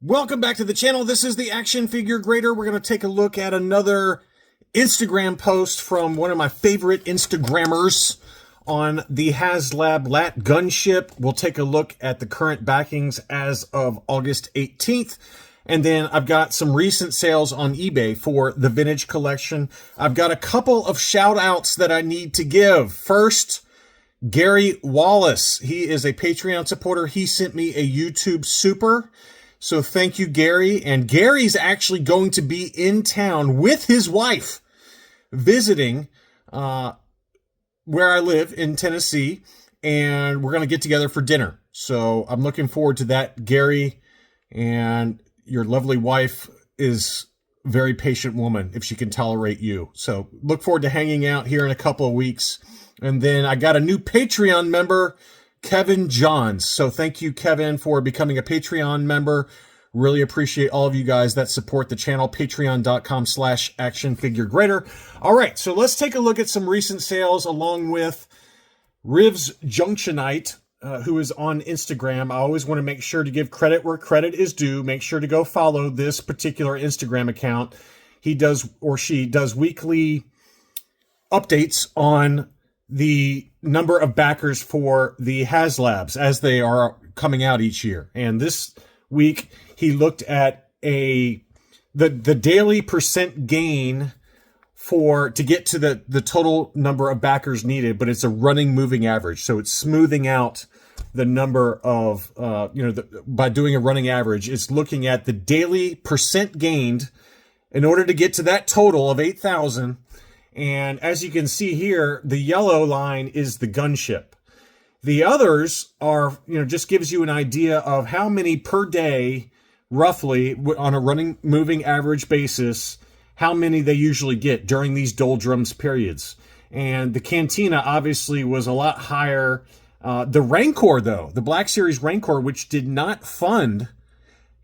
Welcome back to the channel. This is the Action Figure Grader. We're going to take a look at another Instagram post from one of my favorite Instagrammers on the Haslab lat gunship. We'll take a look at the current backings as of August 18th. And then I've got some recent sales on eBay for the vintage collection. I've got a couple of shout outs that I need to give. First, Gary Wallace. He is a Patreon supporter. He sent me a YouTube super. So thank you, Gary. And Gary's actually going to be in town with his wife visiting where I live in Tennessee. And we're going to get together for dinner. So I'm looking forward to that, Gary. And your lovely wife is a very patient woman if she can tolerate you. So look forward to hanging out here in a couple of weeks. And then I got a new Patreon member, Kevin Johns. So thank you, Kevin, for becoming a Patreon member. Really appreciate all of you guys that support the channel. Patreon.com/actionfiguregrader. All right, so let's take a look at some recent sales along with Rivs Junctionite, who is on Instagram. I always want to make sure to give credit where credit is due. Make sure to go follow this particular Instagram account. He does, or she does, weekly updates on the number of backers for the Haslabs as they are coming out each year. And this week he looked at the daily percent gain to get to the total number of backers needed, but it's a running moving average. So it's smoothing out the number of, by doing a running average, it's looking at the daily percent gained in order to get to that total of 8,000. And as you can see here, the yellow line is the gunship. The others are, just gives you an idea of how many per day, roughly, on a running, moving average basis, how many they usually get during these doldrums periods. And the Cantina obviously was a lot higher. The Rancor, though, the Black Series Rancor, which did not fund,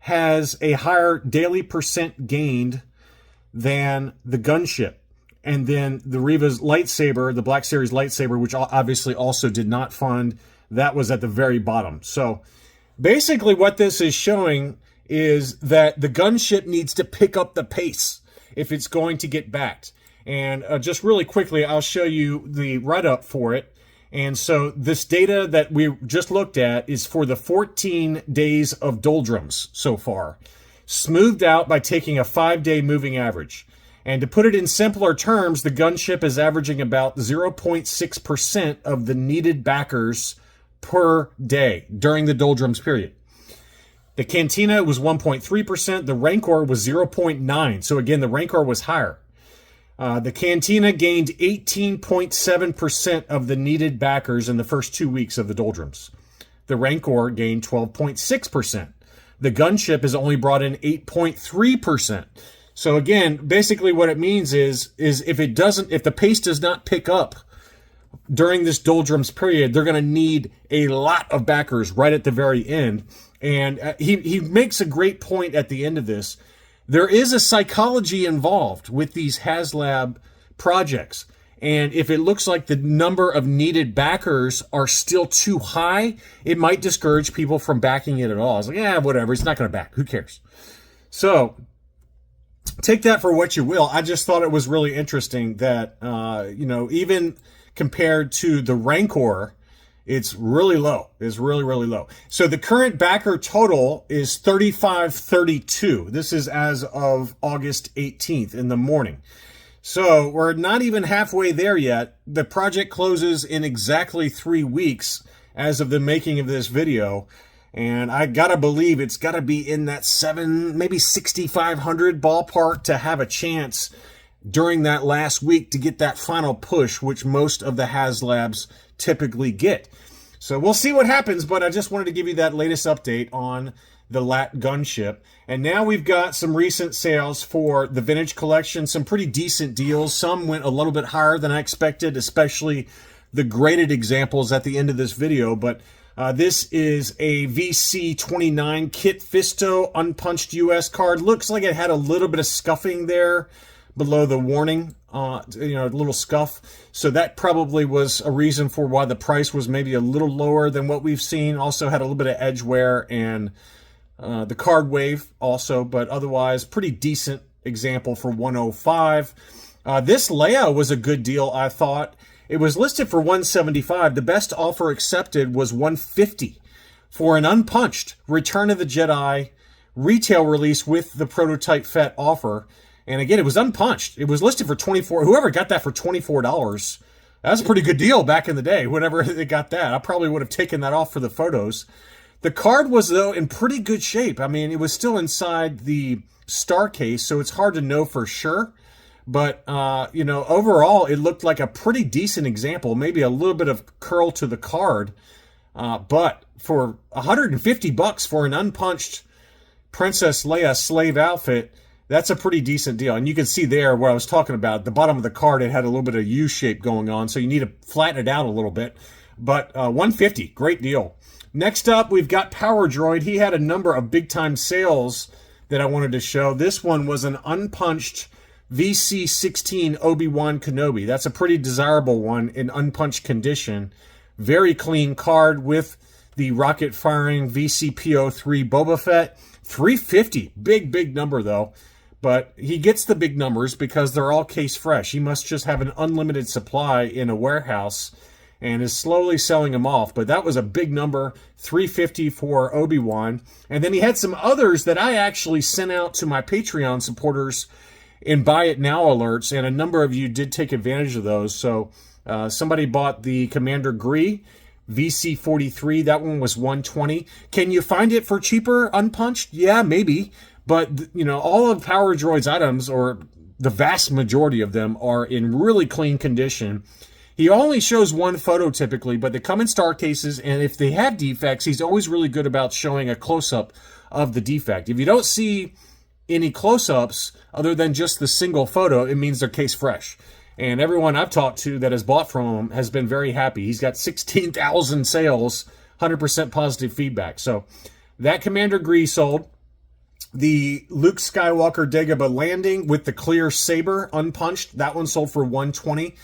has a higher daily percent gained than the gunship. And then the Riva's lightsaber, the Black Series lightsaber, which obviously also did not fund, that was at the very bottom. So basically what this is showing is that the gunship needs to pick up the pace if it's going to get backed. And just really quickly, I'll show you the write-up for it. And so this data that we just looked at is for the 14 days of doldrums so far, smoothed out by taking a 5-day moving average. And to put it in simpler terms, the gunship is averaging about 0.6% of the needed backers per day during the doldrums period. The Cantina was 1.3%. The Rancor was 0.9%. So again, the Rancor was higher. The Cantina gained 18.7% of the needed backers in the first 2 weeks of the doldrums. The Rancor gained 12.6%. The gunship has only brought in 8.3%. So again, basically what it means is if the pace does not pick up during this doldrums period, they're going to need a lot of backers right at the very end. And he makes a great point at the end of this. There is a psychology involved with these Haslab projects. And if it looks like the number of needed backers are still too high, it might discourage people from backing it at all. It's like, yeah, whatever, it's not going to back. Who cares? So take that for what you will. I just thought it was really interesting that, even compared to the Rancor, it's really low. It's really, really low. So the current backer total is 3,532. This is as of August 18th in the morning. So we're not even halfway there yet. The project closes in exactly 3 weeks as of the making of this video. And I gotta believe it's gotta be in that maybe 6,500 ballpark to have a chance during that last week to get that final push, which most of the Haslabs typically get. So we'll see what happens, but I just wanted to give you that latest update on the lat gunship. And now we've got some recent sales for the vintage collection, some pretty decent deals. Some went a little bit higher than I expected, especially the graded examples at the end of this video, but this is a VC29 Kit Fisto unpunched US card. Looks like it had a little bit of scuffing there below the warning, a little scuff. So that probably was a reason for why the price was maybe a little lower than what we've seen. Also had a little bit of edge wear and The card wave also, but otherwise pretty decent example for 105. This Leia was a good deal, I thought. It was listed for 175. The best offer accepted was 150 for an unpunched Return of the Jedi retail release with the prototype FET offer. And again, it was unpunched. It was listed for $24. Whoever got that for $24, that's a pretty good deal back in the day. Whenever they got that, I probably would have taken that off for the photos. The card was, though, in pretty good shape. I mean, it was still inside the star case, so it's hard to know for sure. But, overall, it looked like a pretty decent example. Maybe a little bit of curl to the card. But for $150 for an unpunched Princess Leia slave outfit, that's a pretty decent deal. And you can see there what I was talking about. At the bottom of the card, it had a little bit of U shape going on, so you need to flatten it out a little bit. But $150, great deal. Next up, we've got Power Droid. He had a number of big-time sales that I wanted to show. This one was an unpunched VC-16 Obi-Wan Kenobi. That's a pretty desirable one in unpunched condition. Very clean card with the rocket-firing VCPO3 Boba Fett. $350, big number, though. But he gets the big numbers because they're all case fresh. He must just have an unlimited supply in a warehouse and is slowly selling them off. But that was a big number, $350 for Obi-Wan. And then he had some others that I actually sent out to my Patreon supporters in Buy It Now alerts, and a number of you did take advantage of those. So somebody bought the Commander Gree VC43. That one was $120. Can you find it for cheaper unpunched? Yeah, maybe. But, all of Power Droid's items, or the vast majority of them, are in really clean condition. He only shows one photo typically, but they come in star cases, and if they have defects, he's always really good about showing a close-up of the defect. If you don't see any close-ups other than just the single photo, it means they're case fresh. And everyone I've talked to that has bought from him has been very happy. He's got 16,000 sales, 100% positive feedback. So that Commander Gree sold. The Luke Skywalker Dagobah landing with the clear saber unpunched, that one sold for $120.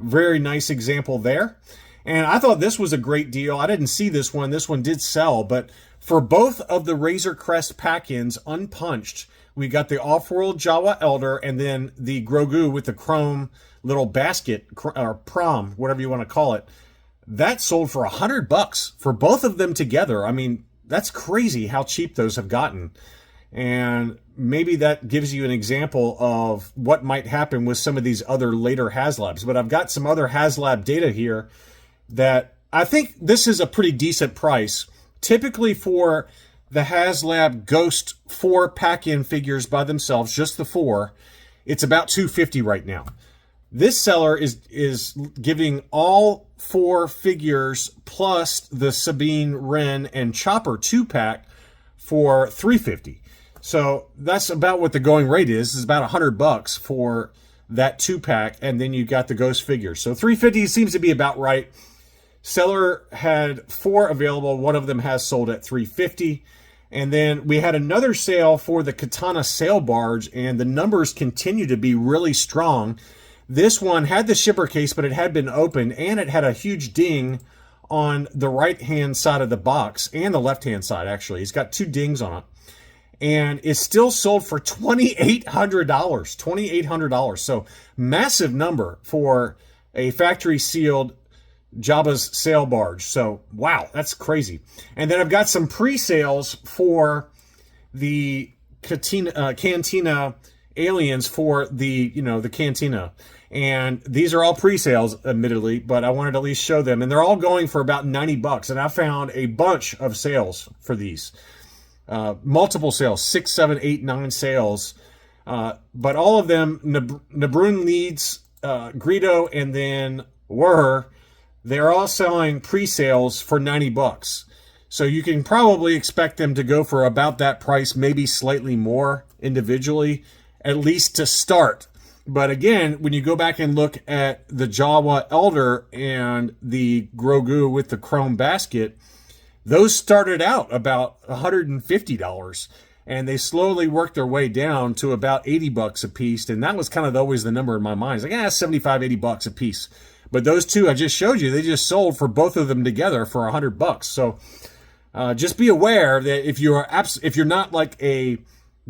Very nice example there. And I thought this was a great deal. I didn't see this one. This one did sell. But for both of the Razor Crest pack-ins unpunched, we got the Off-World Jawa Elder and then the Grogu with the chrome little basket, or prom, whatever you want to call it. That sold for $100 for both of them together. I mean, that's crazy how cheap those have gotten. And maybe that gives you an example of what might happen with some of these other later Haslabs. But I've got some other Haslab data here that I think this is a pretty decent price. Typically for the Haslab Ghost 4 pack-in figures by themselves, just the 4, it's about $250 right now. This seller is giving all 4 figures plus the Sabine, Wren, and Chopper 2-pack for $350. So that's about what the going rate is. It's about $100 for that 2-pack, and then you got the Ghost figures. So $350 seems to be about right. Seller had 4 available. One of them has sold at $350. And then we had another sale for the Katana Sail Barge, and the numbers continue to be really strong. This one had the shipper case, but it had been opened, and it had a huge ding on the right-hand side of the box, and the left-hand side, actually. It's got 2 dings on it. And it's still sold for $2,800. $2,800. So massive number for a factory-sealed Jabba's sail barge. So, wow, that's crazy. And then I've got some pre-sales for the Cantina aliens for the Cantina. And these are all pre-sales, admittedly, but I wanted to at least show them. And they're all going for about $90. And I found a bunch of sales for these. Multiple sales, 6, 7, 8, 9 sales. But all of them, Nabrun Leeds, Greedo, and then they're all selling pre-sales for $90. So you can probably expect them to go for about that price, maybe slightly more individually, at least to start. But again, when you go back and look at the Jawa Elder and the Grogu with the chrome basket, those started out about $150, and they slowly worked their way down to about $80 a piece. And that was kind of always the number in my mind. It's like, $75, $80 a piece. But those two I just showed you, they just sold for both of them together for $100. So just be aware that if you're not like a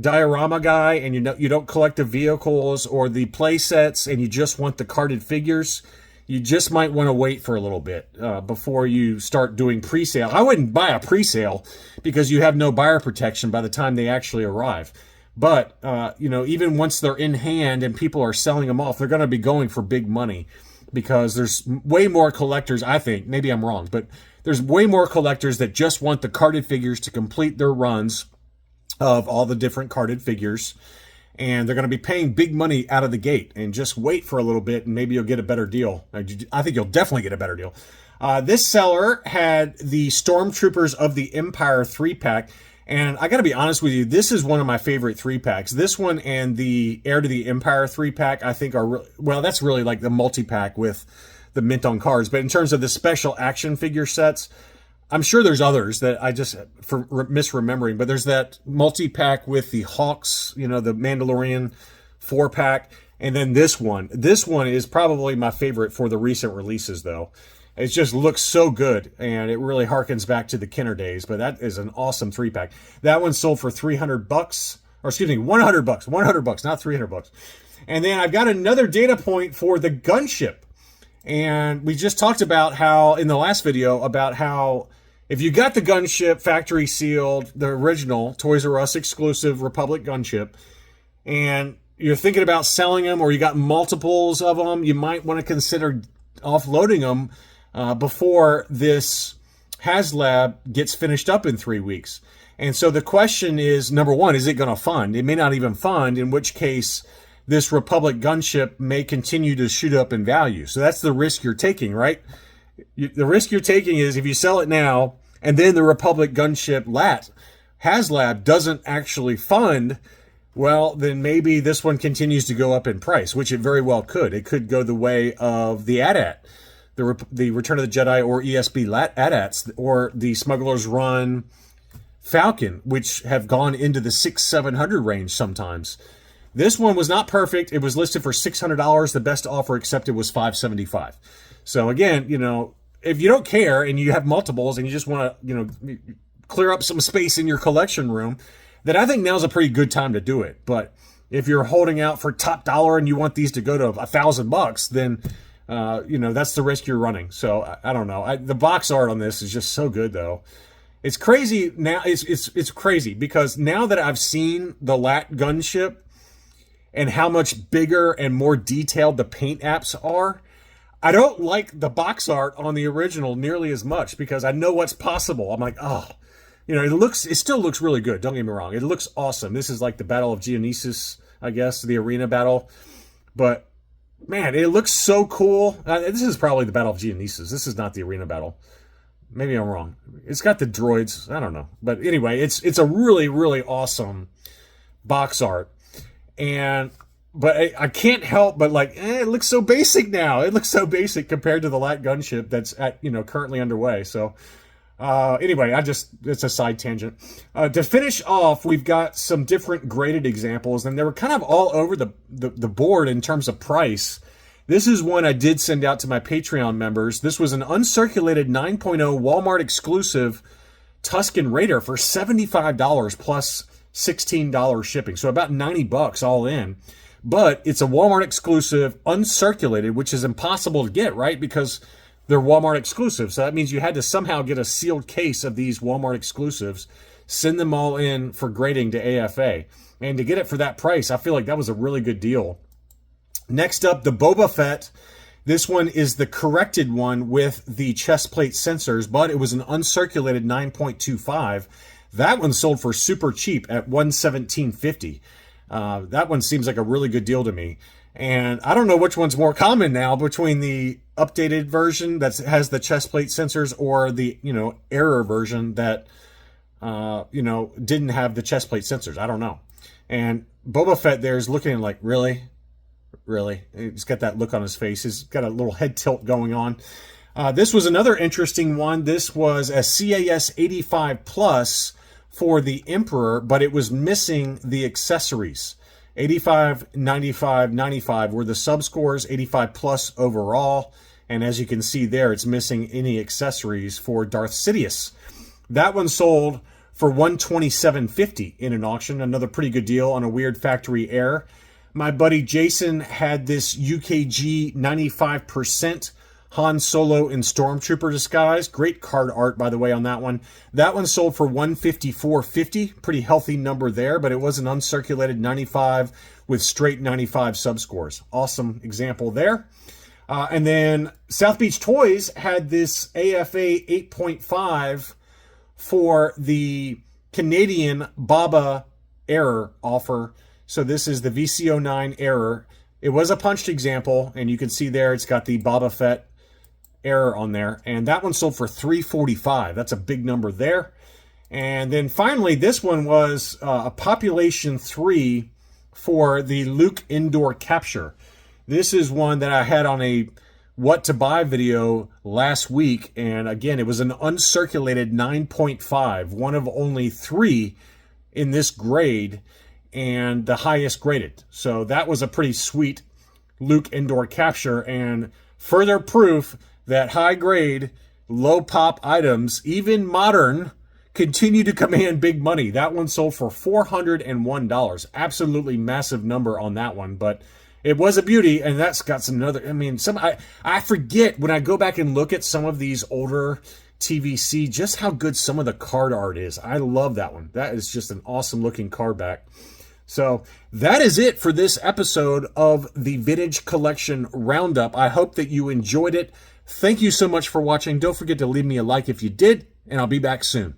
diorama guy and you don't collect the vehicles or the play sets and you just want the carded figures, you just might want to wait for a little bit before you start doing pre-sale. I wouldn't buy a pre-sale because you have no buyer protection by the time they actually arrive. But, even once they're in hand and people are selling them off, they're going to be going for big money because there's way more collectors, I think. Maybe I'm wrong, but there's way more collectors that just want the carded figures to complete their runs of all the different carded figures. And they're going to be paying big money out of the gate. And just wait for a little bit and maybe you'll get a better deal. I think you'll definitely get a better deal. This seller had the Stormtroopers of the Empire 3-pack. And I got to be honest with you, this is one of my favorite 3-packs. This one and the Heir to the Empire 3-pack, I think are, that's really like the multi-pack with the mint on cards. But in terms of the special action figure sets, I'm sure there's others that I just misremembering, but there's that multi-pack with the Hawks, the Mandalorian 4-pack, and then this one. This one is probably my favorite for the recent releases, though. It just looks so good, and it really harkens back to the Kenner days, but that is an awesome 3-pack. That one sold for $100, $100, not $300. And then I've got another data point for the Gunship. And we just talked about how, in the last video, about how if you got the Gunship factory sealed, the original Toys R Us exclusive Republic Gunship, and you're thinking about selling them or you got multiples of them, you might want to consider offloading them before this Haslab gets finished up in 3 weeks. And so the question is, number one, is it going to fund? It may not even fund, in which case this Republic Gunship may continue to shoot up in value. So that's the risk you're taking, right? The risk you're taking is if you sell it now and then the Republic Gunship Haslab doesn't actually fund, well, then maybe this one continues to go up in price, which it very well could. It could go the way of the AT-AT, the Return of the Jedi or ESB AT-ATs, or the Smuggler's Run Falcon, which have gone into the $600-700 range sometimes. This one was not perfect. It was listed for $600. The best offer accepted was $575. So again, if you don't care and you have multiples and you just want to, clear up some space in your collection room, then I think now's a pretty good time to do it. But if you're holding out for top dollar and you want these to go to $1,000, then that's the risk you're running. So I don't know. The box art on this is just so good, though. It's crazy now. It's crazy because now that I've seen the LAT Gunship and how much bigger and more detailed the paint apps are, I don't like the box art on the original nearly as much because I know what's possible. I'm like, it still looks really good. Don't get me wrong. It looks awesome. This is like the Battle of Geonosis, I guess, the arena battle. But man, it looks so cool. This is probably the Battle of Geonosis. This is not the arena battle. Maybe I'm wrong. It's got the droids. I don't know. But anyway, it's a really, really awesome box art. But I can't help but it looks so basic now. It looks so basic compared to the LAT Gunship that's currently underway. So anyway, it's a side tangent. To finish off, we've got some different graded examples, and they were kind of all over the board in terms of price. This is one I did send out to my Patreon members. This was an uncirculated 9.0 Walmart exclusive Tusken Raider for $75 plus $16 shipping. So about $90 all in. But it's a Walmart exclusive, uncirculated, which is impossible to get, right? Because they're Walmart exclusive. So that means you had to somehow get a sealed case of these Walmart exclusives, send them all in for grading to AFA. And to get it for that price, I feel like that was a really good deal. Next up, the Boba Fett. This one is the corrected one with the chest plate sensors, but it was an uncirculated 9.25. That one sold for super cheap at $117.50. That one seems like a really good deal to me. And I don't know which one's more common now between the updated version that has the chest plate sensors or the, error version that, didn't have the chest plate sensors. I don't know. And Boba Fett there is looking like, really? He's got that look on his face. He's got a little head tilt going on. This was another interesting one. This was a CAS 85 Plus for the Emperor, but it was missing the accessories. 85, 95, 95 were the sub-scores, 85 plus overall. And as you can see there, it's missing any accessories for Darth Sidious. That one sold for $127.50 in an auction. Another pretty good deal on a weird factory error. My buddy Jason had this UKG 95% Han Solo in Stormtrooper disguise. Great card art, by the way, on that one. That one sold for $154.50. Pretty healthy number there, but it was an uncirculated 95 with straight 95 subscores. Awesome example there. And then South Beach Toys had this AFA 8.5 for the Canadian Baba error offer. So this is the VC09 error. It was a punched example, and you can see there it's got the Boba Fett error on there. And that one sold for $345. That's a big number there. And then finally, this one was a Population 3 for the Luke indoor capture. This is one that I had on a what to buy video last week. And again, it was an uncirculated 9.5, one of only 3 in this grade and the highest graded. So that was a pretty sweet Luke indoor capture and further proof that high grade, low pop items, even modern, continue to command big money. That one sold for $401. Absolutely massive number on that one, but it was a beauty, and that's got some other, I mean, I forget when I go back and look at some of these older TVC, just how good some of the card art is. I love that one. That is just an awesome looking card back. So that is it for this episode of the Vintage Collection Roundup. I hope that you enjoyed it. Thank you so much for watching. Don't forget to leave me a like if you did, and I'll be back soon.